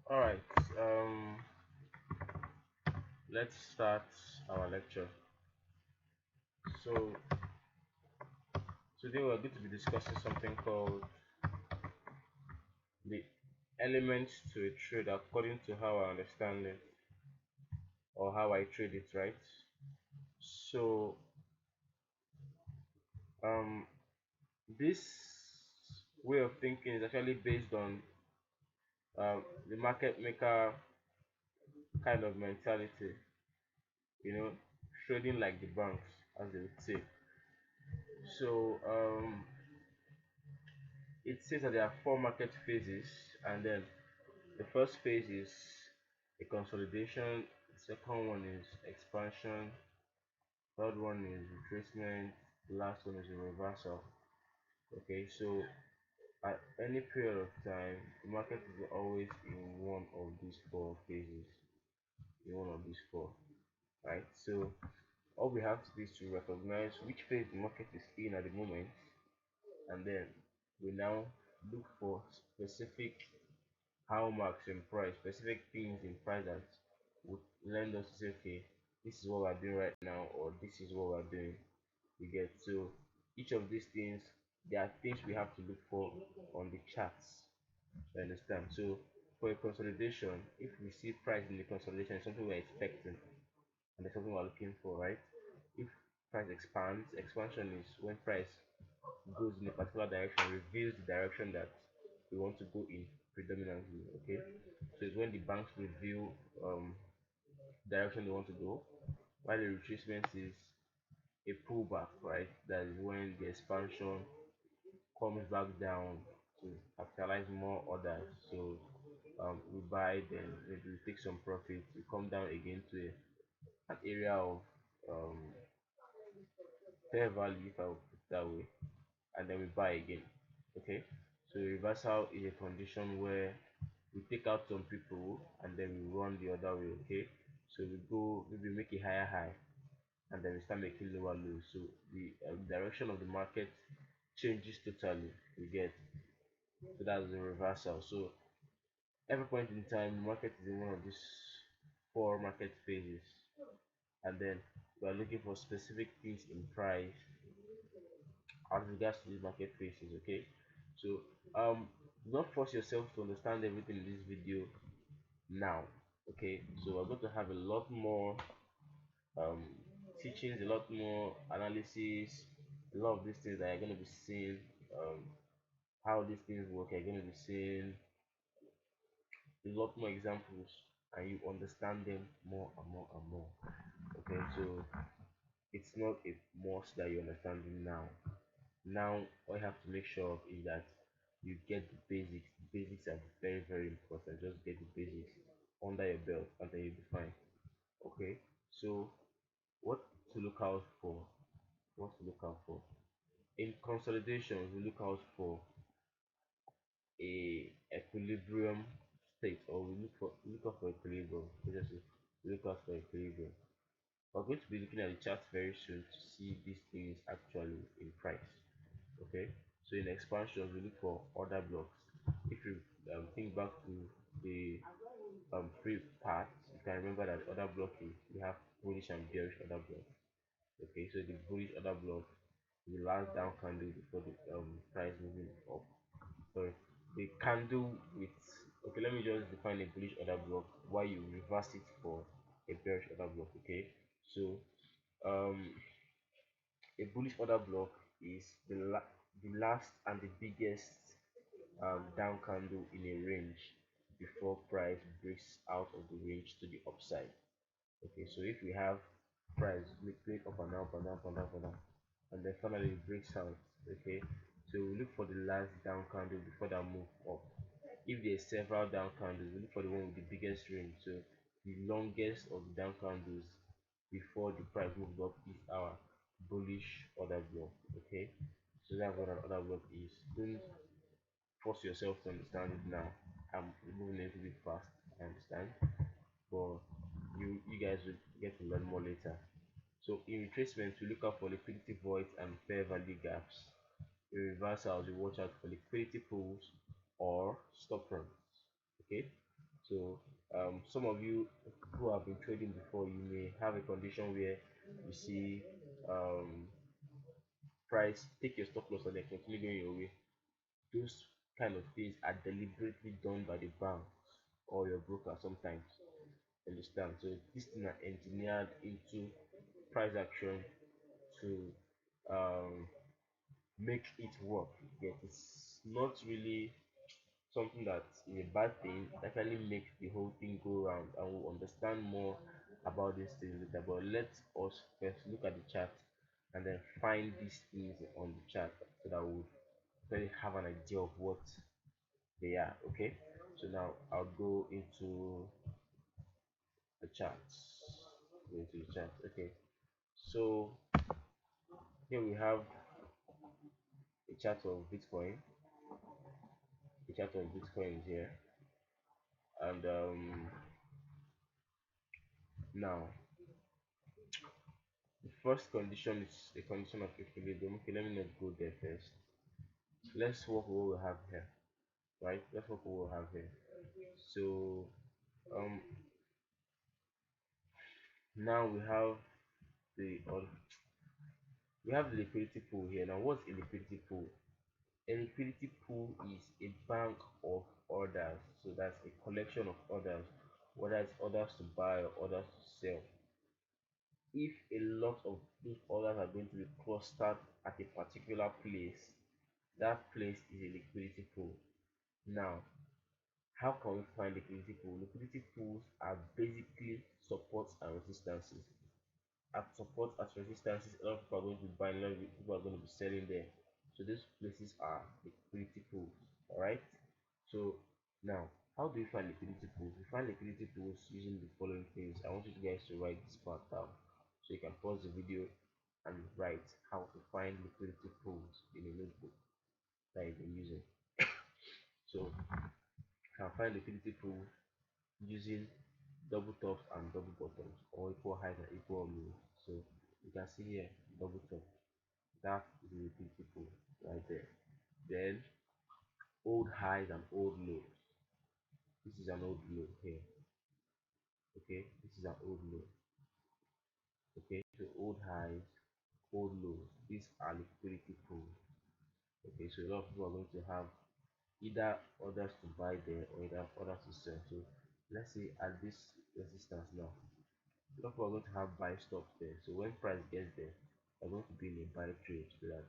All right. Let's start our lecture. So today we're going to be discussing something called the elements to a trade according to how I understand it or how I trade it, right? So um, this way of thinking is actually based on the market maker kind of mentality, you know, trading like the banks, as they would say. So it says that there are four market phases, and then the first phase is a consolidation, the second one is expansion, third one is retracement, the last one is a reversal. Okay, so at any period of time, the market is always in one of these four phases, in one of these four, right? So all we have to do is to recognize which phase the market is in at the moment, and then we now look for specific hallmarks in price, specific things in price that would lend us to say, okay, this is what we're doing right now, or this is what we're doing. We get so each of these things, there are things we have to look for on the charts. You understand? So for a consolidation, if we see price in the consolidation, it's something we're expecting and it's something we're looking for, right? If price expands, expansion is when price goes in a particular direction, reveals the direction that we want to go in predominantly. Okay, so it's when the banks reveal direction they want to go, while the retracement is a pullback, right? That is when the expansion comes back down to capitalize more orders. So we buy, then maybe we take some profit, we come down again to an area of um, fair value, if I would put it that way, and then we buy again. Okay, so reversal is a condition where we take out some people and then we run the other way. Okay, so we go maybe make a higher high and then we start making lower lows, so the direction of the market changes totally. We get, so that's the reversal. So every point in time the market is in one of these four market phases, and then we are looking for specific things in price as regards to these market phases. Okay, so do not force yourself to understand everything in this video now. Okay, so we're going to have a lot more um teachings, a lot more analysis, a lot of these things that you're going to be seeing, how these things work. You're going to be seeing a lot more examples and you understand them more and more and more. Okay, so it's not a must that you understand it now. Now all you have to make sure of is that you get the basics. The basics are very, very important. Just get the basics under your belt and then you'll be fine. Okay, so what to look out for? What to look out for? In consolidation, we look out for a equilibrium state, or we look out for equilibrium. Let's just say we look out for equilibrium. We're going to be looking at the charts very soon to see these things actually in price. Okay, so in expansions we look for order blocks. If you think back to the free part, you can remember that order block is we have bullish and bearish order blocks. Okay, so the bullish order block, the last down candle before the price moving up. Sorry, the candle with, okay, let me just define a bullish order block while you reverse it for a bearish order block. Okay, so um a bullish order block is the last and the biggest down candle in a range before price breaks out of the range to the upside. Okay, so if we have price going up and down, up and down, up and down, up and down, and then finally it breaks out. Okay, so we look for the last down candle before that move up. If there's several down candles, we look for the one with the biggest range. So the longest of the down candles before the price moves up is our bullish order block. Okay, so that's what an order block is. Don't force yourself to understand it now. I'm moving a little bit fast, I understand, but you guys will get to learn more later. So in retracement, we look out for liquidity voids and fair value gaps. In reversals, we watch out for liquidity pools or stop runs. Okay, So some of you who have been trading before, you may have a condition where you see um, price take your stop loss and then continue going your way. Those kind of things are deliberately done by the bank or your broker sometimes. Understand? So these things are engineered into price action to um, make it work. Yet it's not really something that is a bad thing. It actually makes the whole thing go round, and we'll understand more about these things later. But let us first look at the chart and then find these things on the chart so that we'll really have an idea of what they are. Okay, so now I'll go into the charts. Go into the chart. Okay, so here we have a chart of Bitcoin. The chart of Bitcoin is here, and now the first condition is a condition of equilibrium. Okay, let me not go there first. Let's work what we have here, right? Let's work what we have here. So um now we have the liquidity pool here. Now what's a liquidity pool? A liquidity pool is a bank of orders. So that's a collection of orders, whether it's orders to buy or orders to sell. If a lot of those orders are going to be clustered at a particular place, that place is a liquidity pool. Now, how can we find liquidity pool? Liquidity pools are basically supports and resistances. At support, at resistances, a lot of people are going to buy, a lot of people are going to be selling there. So these places are liquidity pools. Alright. So now, how do you find liquidity pools? We find liquidity pools using the following things. I want you guys to write this part down. So you can pause the video and write how to find liquidity pools in a notebook that you've been using. So you can find liquidity pools using double tops and double bottoms, or equal highs and equal lows. So you can see here double top, that is the liquidity pool right there. Then old highs and old lows. This is an old low here. Okay, this is an old low. Okay, so old highs, old lows. These are liquidity pools. Okay, so a lot of people are going to have either orders to buy there or either orders to sell. So let's say at this resistance now, a lot of people are going to have buy stops there. So when price gets there, they're going to be in a buy trade so that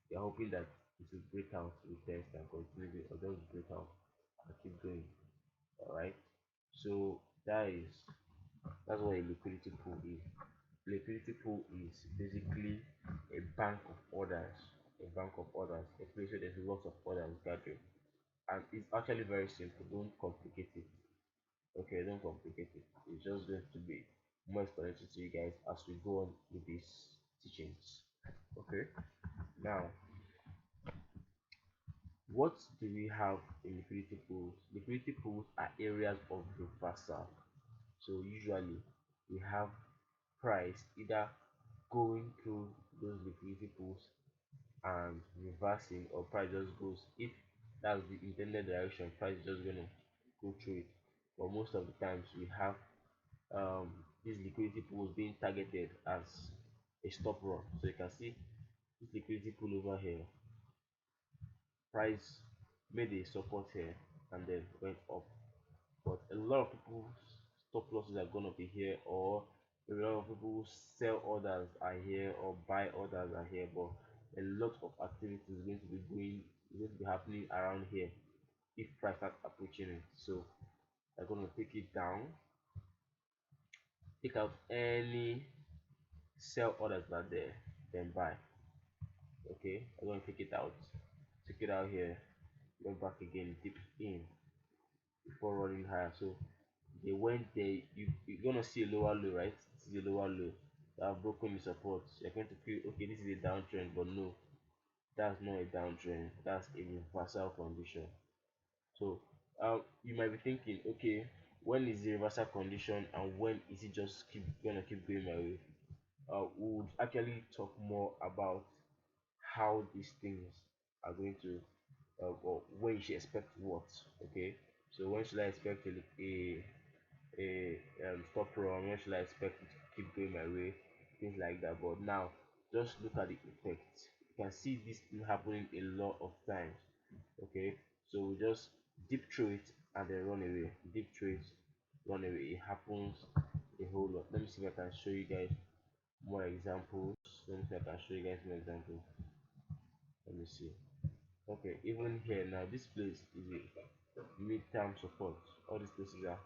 they're hoping that it will break out, retest and continue or just break out and keep going. Alright. So that's what a liquidity pool is. Liquidity pool is basically a bank of orders, a bank of orders, a place where there's lots of orders gathering. And it's actually very simple. Don't complicate it. Okay, don't complicate it. It's just going to be more explanatory to you guys as we go on with these teachings. Okay, now what do we have in liquidity pools? Liquidity pools are areas of reversal. So usually we have price either going through those liquidity pools and reversing, or price just goes, if that's the intended direction, price is just gonna go through it. But most of the times we have these liquidity pools being targeted as a stop run. So you can see this liquidity pool over here, price made a support here and then went up. But a lot of people's stop losses are gonna be here, or a lot of people sell orders are here or buy orders are here, but a lot of activity is going to be happening around here if price starts approaching it. So they're gonna take it down, take out any sell orders that are there, then buy. Okay, I'm gonna take it out, take it out here, go back again, dip in before running higher. So they went there, you're gonna see a lower low, right? This is a lower low that have broken the support. You're going to feel okay, this is a downtrend, but no, that's not a downtrend, that's a reversal condition. So you might be thinking, okay, when is the reversal condition and when is it just gonna keep going my way? We would actually talk more about how these things are going to or when you should expect what. Okay, So when should I expect a stop run? When should I expect it to keep going my way? Things like that. But now, just look at the effects. You can see this thing happening a lot of times. Okay, so we just dip through it and then run away. Dip through it, run away. It happens a whole lot. Let me see if I can show you guys more examples. Let me see if I can show you guys more examples. Let me see. Okay, even here now, this place is a mid-term support. All these places are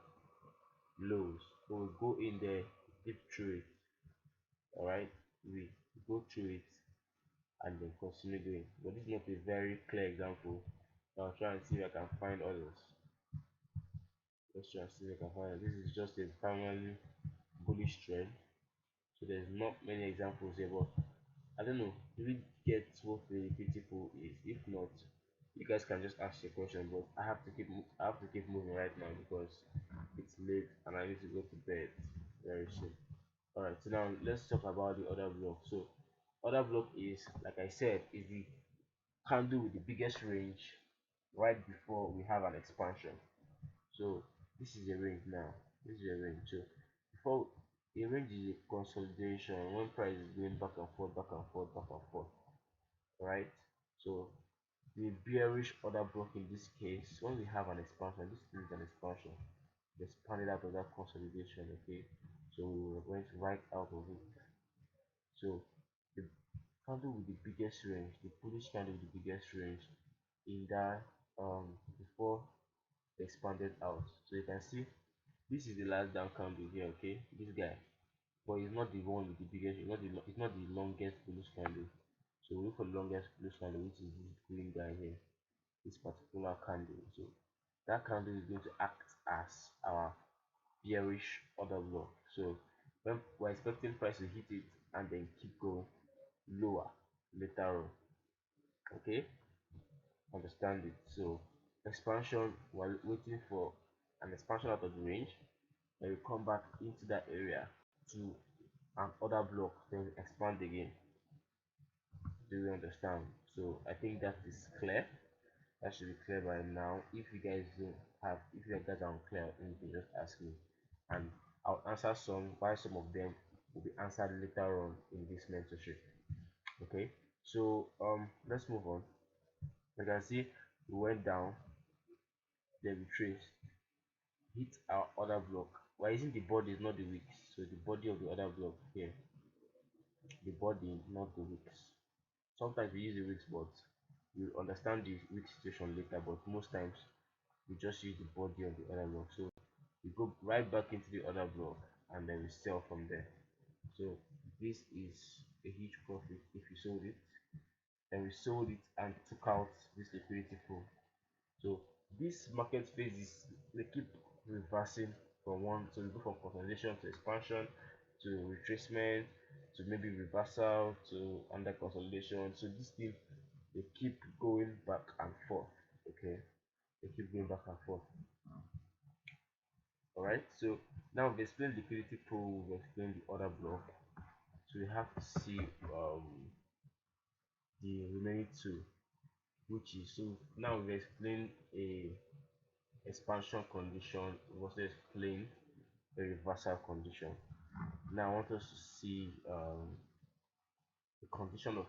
lows. So we go in there, dip through it. All right, we go through it and then continue going. But this is not a very clear example. So I'll try and see if I can find others. Let's try and see if I can find it. This is just a primarily bullish trend. So there's not many examples here, but I don't know. Do we get what the critical is? If not, you guys can just ask your question. But I have to keep moving right now because it's late and I need to go to bed very soon. All right. So now let's talk about the other block. So other block is, like I said, is the candle with the biggest range right before we have an expansion. So this is a range now. This is a range. So before a range is a consolidation when price is going back and forth, back and forth, back and forth. Right? So the bearish order block in this case, when we have an expansion, this is an expansion. We expanded out of that consolidation, okay? So we went right out of it. So the candle with the biggest range, the bullish candle with the biggest range in that before they expanded out. So you can see this is the last down candle here, okay? This guy, but it's not the one with the biggest. It's not the longest bullish candle. So we look for the longest bullish candle, which is this green guy here. This particular candle. So that candle is going to act as our bearish order block. So when we're expecting price to hit it and then keep going lower later on. Okay, understand it. So expansion while waiting for an expansion out of the range, then we come back into that area to an order block, then expand again. Do you understand? So I think that is clear. That should be clear by now. If you guys don't have, if you guys are unclear, you can just ask me, and I'll answer some. Why some of them will be answered later on in this mentorship. Okay. So let's move on. You can see we went down, then we traced, hit our other block. We're using the body, not the wicks. So the body of the other block here, the body, not the wicks. Sometimes we use the wicks, but we understand the wick situation later. But most times we just use the body of the other block. So we go right back into the other block and then we sell from there. So this is a huge profit if you sold it. Then we sold it and took out this liquidity pool. So this market phases, they keep reversing from one, so we go from consolidation to expansion to retracement to maybe reversal to under consolidation. So this thing, they keep going back and forth. Okay, they keep going back and forth. All right. So now we've explained liquidity pool, we've explained the order block. So we have to see the remaining two, which is, so now we've explained a expansion condition, we also explained a reversal condition. Now I want us to see the condition of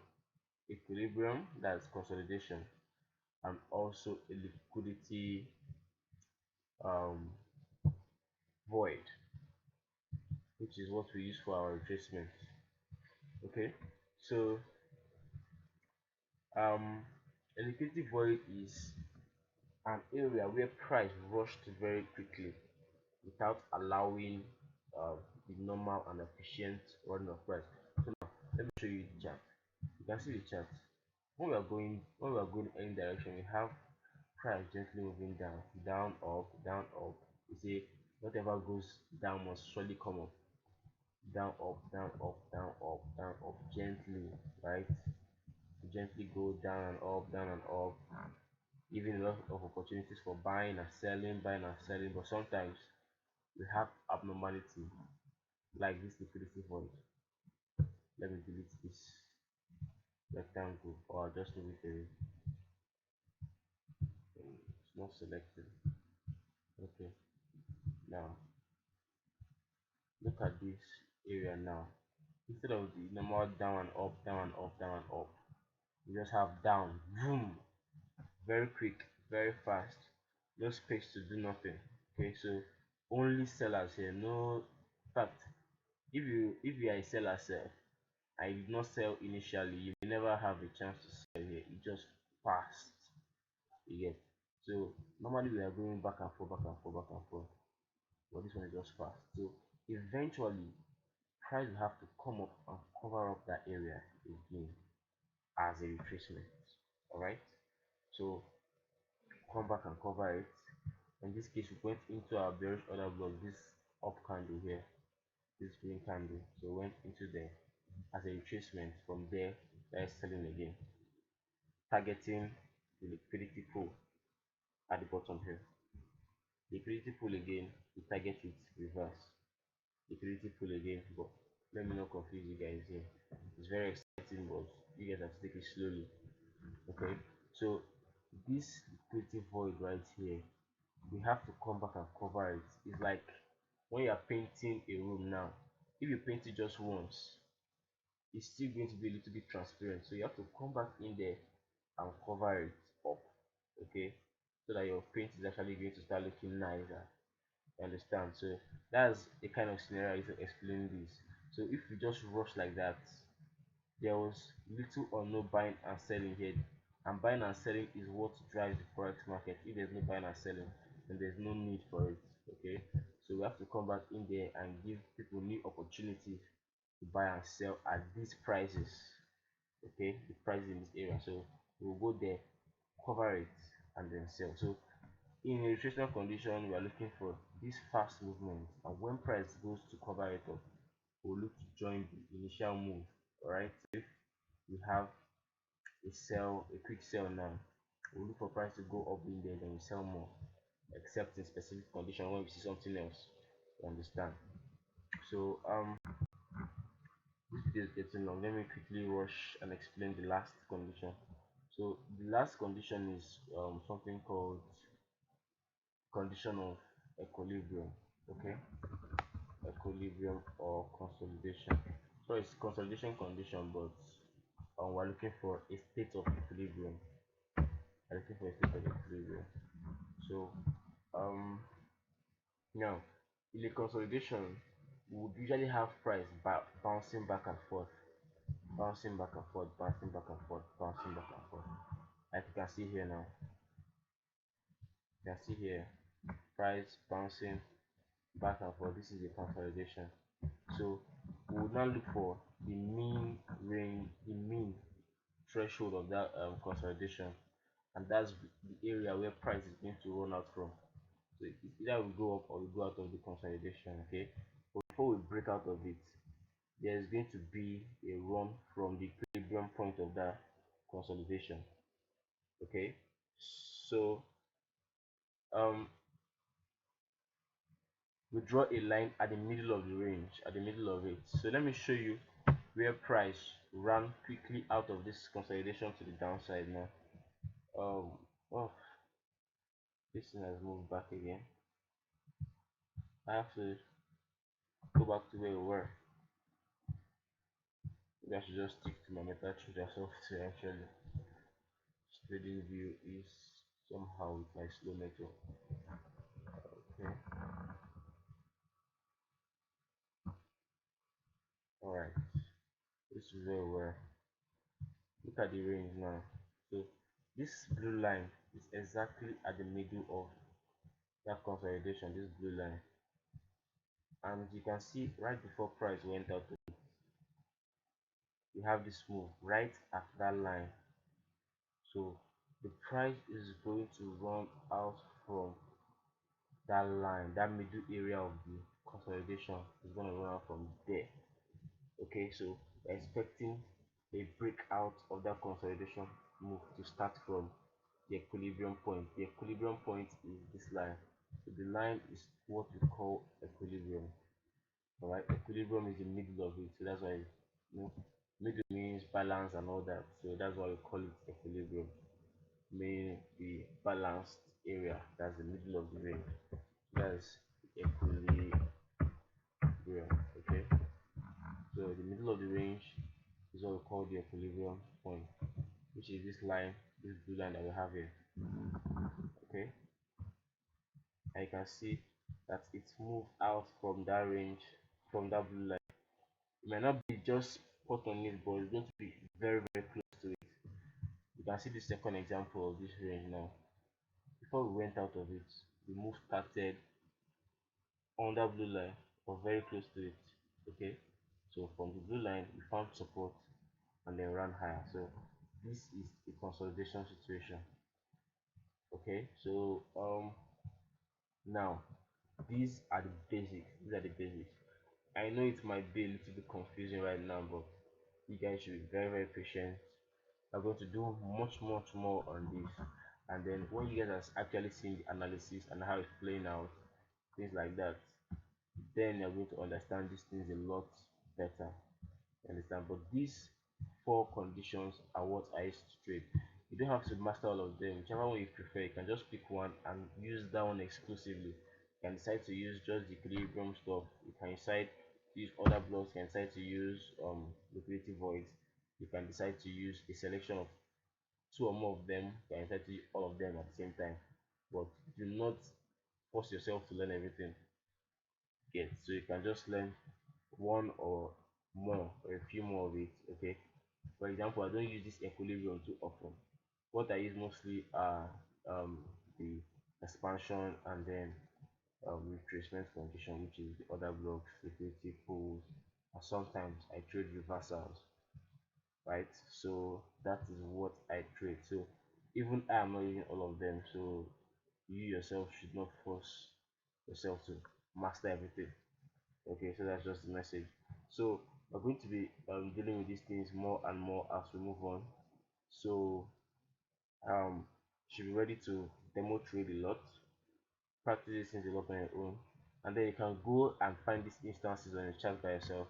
equilibrium, that's consolidation, and also a liquidity um, void, which is what we use for our retracement. Okay, so a liquidity void is an area where price rushed very quickly without allowing uh, the normal and efficient running of price. So now let me show you the chart. You can see the chart. When we are going any direction, we have price gently moving down, down, up, down, up. You see, whatever goes down must surely come up. Down, up, down, up, down, up, down, up, gently, right? Gently go down and up, down and up. Giving a lot of opportunities for buying and selling, but sometimes we have abnormality like this liquidity void. Let me delete this rectangle or just move it away. It's not selected. look at this area now. Instead of the normal down and up, down and up, down and up, you just have down, boom, very quick, very fast, no space to do nothing. Okay, so only sellers here. No, in fact, if you are a seller sef, I did not sell initially, you will never have a chance to sell here. It just passed. You get. So normally we are going back and forth, back and forth, back and forth, but this one is just fast. So eventually price will have to come up and cover up that area again as a retracement. All right, so come back and cover it. In this case, we went into our bearish order block, this up candle here, this green candle. So we went into there as a retracement. From there, let's selling again, targeting the liquidity pool at the bottom here. Liquidity pool again, we target it reverse. Liquidity pool again, but let me not confuse you guys here. It's very exciting, but you guys have to take it slowly. Okay, so this liquidity void right here, we have to come back and cover it. It's like when you are painting a room now, if you paint it just once, it's still going to be a little bit transparent, so you have to come back in there and cover it up. Okay, so that your paint is actually going to start looking nicer. You understand? So that's a kind of scenario to explain this. So if you just rush like that, there was little or no buying and selling here, and buying and selling is what drives the forex market. If there's no buying and selling, then there's no need for it. Okay, so we have to come back in there and give people new opportunities to buy and sell at these prices. Okay, the prices in this area. So we'll go there, cover it, and then sell. So in a retracement condition, we are looking for this fast movement, and when price goes to cover it up, we'll look to join the initial move. All right, so if we have a sell, a quick sell now, we'll look for price to go up in there, then we sell more, except in specific condition when we see something else. You understand? So this video is getting long. Let me quickly rush and explain the last condition. So the last condition is something called condition of equilibrium. Okay, equilibrium or consolidation. So it's consolidation condition, but we're looking for a state of equilibrium. We're looking for a state of equilibrium. So um now in a consolidation, we would usually have price bouncing back and forth, bouncing back and forth, bouncing back and forth, bouncing back and forth. Like you can see here now, you can see here price bouncing back and forth. This is a consolidation. So we would now look for the mean range, the mean threshold of that consolidation, and that's the area where price is going to run out from. So either we go up or we go out of the consolidation. Okay, but before we break out of it, there's going to be a run from the equilibrium point of that consolidation. Okay, so um we draw a line at the middle of the range, at the middle of it. So let me show you where price ran quickly out of this consolidation to the downside now. Oh, this thing has moved back again. I have to go back to where we were. Maybe I should just stick to my MetaTrader software actually. Trading view is somehow with my slow network. Okay, alright, this is where we were. Look at the range now. So this blue line is exactly at the middle of that consolidation, this blue line, and you can see right before price went out, we have this move right at that line. So the price is going to run out from that line, that middle area of the consolidation is going to run out from there. Okay, so we're expecting a breakout of that consolidation move to start from the equilibrium point. The equilibrium point is this line. So the line is what we call equilibrium. Alright, equilibrium is the middle of it, so that's why, you know, middle means balance and all that. So that's why we call it equilibrium, meaning the balanced area. That's the middle of the range. That's equilibrium. middle of the range is what we call the equilibrium point, which is this line, this blue line that we have here. Okay, and you can see that it's moved out from that range, from that blue line. It might not be just spot on it, but it's going to be very very close to it. You can see the second example of this range now. Before we went out of it, the move started on that blue line or very close to it. Okay, so from the blue line we found support and then ran higher. So this is a consolidation situation. Okay, so now these are the basics. These are the basics. I know it might be a little bit confusing right now, but you guys should be very very patient. I'm going to do much more on this, and then when you guys are actually seeing the analysis and how it's playing out, things like that, then you're going to understand these things a lot better. You understand? But these four conditions are what I used to trade. You don't have to master all of them. Whichever one you prefer, you can just pick one and use that one exclusively. You can decide to use just the equilibrium stuff. You can decide to use other blocks. You can decide to use liquidity voids. You can decide to use a selection of two or more of them. You can decide to use all of them at the same time. But do not force yourself to learn everything. Get so you can just learn one or more or a few more of it. Okay, for example, I don't use this equilibrium too often. What I use mostly are the expansion and then retracement condition, which is the other blocks, liquidity pools, and sometimes I trade reversals, right? So that is what I trade. So even I am not using all of them, so you yourself should not force yourself to master everything. Okay, so that's just the message. So we're going to be dealing with these things more and more as we move on. So um should be ready to demo trade a lot, practice these things a lot on your own, and then you can go and find these instances on your chart by yourself,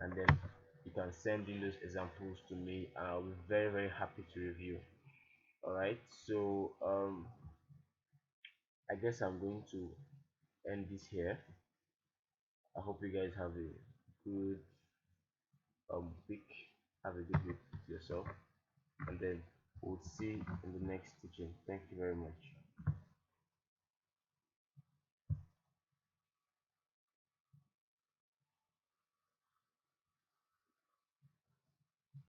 and then you can send in those examples to me and I'll be very very happy to review. All right, so I guess I'm going to end this here. I hope you guys have a good week. Have a good week to yourself, and then we'll see in the next teaching. Thank you very much.